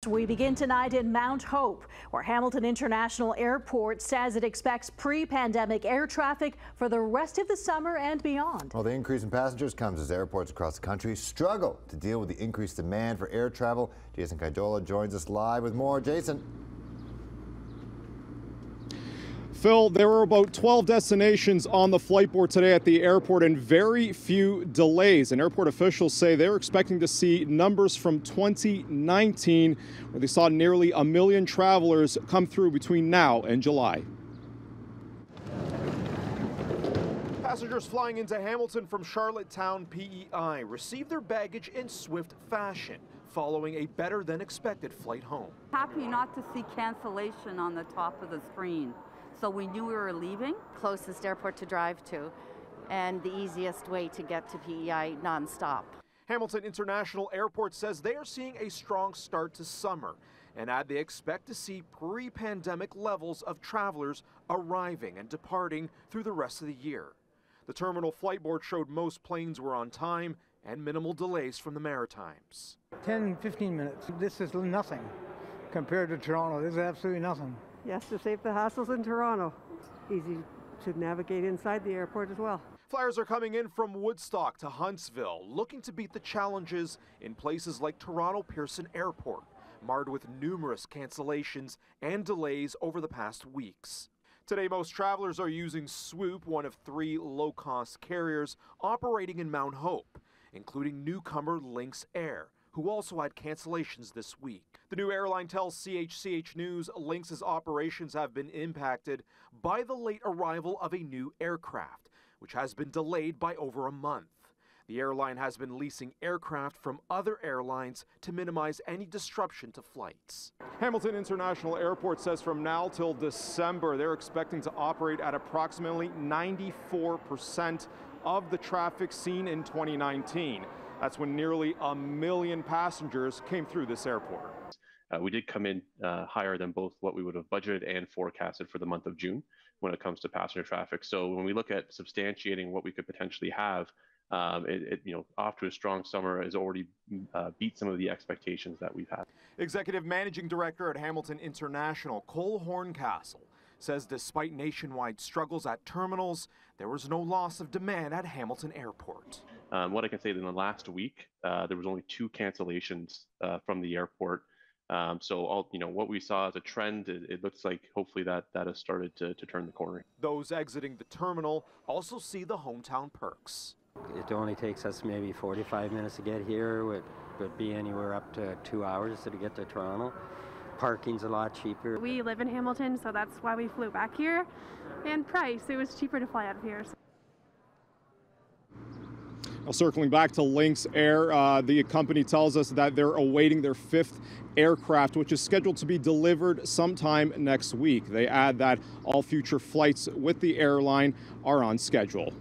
We begin tonight in Mount Hope, where Hamilton International Airport says it expects pre-pandemic air traffic for the rest of the summer and beyond. Well, the increase in passengers comes as airports across the country struggle to deal with the increased demand for air travel. Jason Kaidola joins us live with more. Jason. Phil, there were about 12 destinations on the flight board today at the airport and very few delays. And airport officials say they're expecting to see numbers from 2019, where they saw nearly 1 million travelers come through between now and July. Passengers flying into Hamilton from Charlottetown PEI received their baggage in swift fashion, following a better-than-expected flight home. Happy not to see cancellation on the top of the screen. So we knew we were leaving. Closest airport to drive to and the easiest way to get to PEI nonstop. Hamilton International Airport says they are seeing a strong start to summer and add they expect to see pre-pandemic levels of travelers arriving and departing through the rest of the year. The terminal flight board showed most planes were on time and minimal delays from the Maritimes. 10, 15 minutes. This is nothing compared to Toronto. This is absolutely nothing. Yes, to save the hassles in Toronto. Easy to navigate inside the airport as well. Flyers are coming in from Woodstock to Huntsville, looking to beat the challenges in places like Toronto Pearson Airport, marred with numerous cancellations and delays over the past weeks. Today, most travelers are using Swoop, one of 3 low-cost carriers operating in Mount Hope, including newcomer Lynx Air, who also had cancellations this week. The new airline tells CHCH News Lynx's operations have been impacted by the late arrival of a new aircraft, which has been delayed by over a month. The airline has been leasing aircraft from other airlines to minimize any disruption to flights. Hamilton International Airport says from now till December, they're expecting to operate at approximately 94% of the traffic seen in 2019. That's when nearly 1 million passengers came through this airport. We did come in higher than both what we would have budgeted and forecasted for the month of June when it comes to passenger traffic. So when we look at substantiating what we could potentially have, off to a strong summer has already beat some of the expectations that we've had. Executive Managing Director at Hamilton International, Cole Horncastle, says despite nationwide struggles at terminals, there was no loss of demand at Hamilton Airport. What I can say in the last week, there was only 2 cancellations from the airport. What we saw as a trend, it looks like hopefully that has started to turn the corner. Those exiting the terminal also see the hometown perks. It only takes us maybe 45 minutes to get here. Would be anywhere up to 2 hours to get to Toronto. Parking's a lot cheaper. We live in Hamilton, so that's why we flew back here. And price, it was cheaper to fly out of here. Now, circling back to Lynx Air, the company tells us that they're awaiting their 5th aircraft, which is scheduled to be delivered sometime next week. They add that all future flights with the airline are on schedule.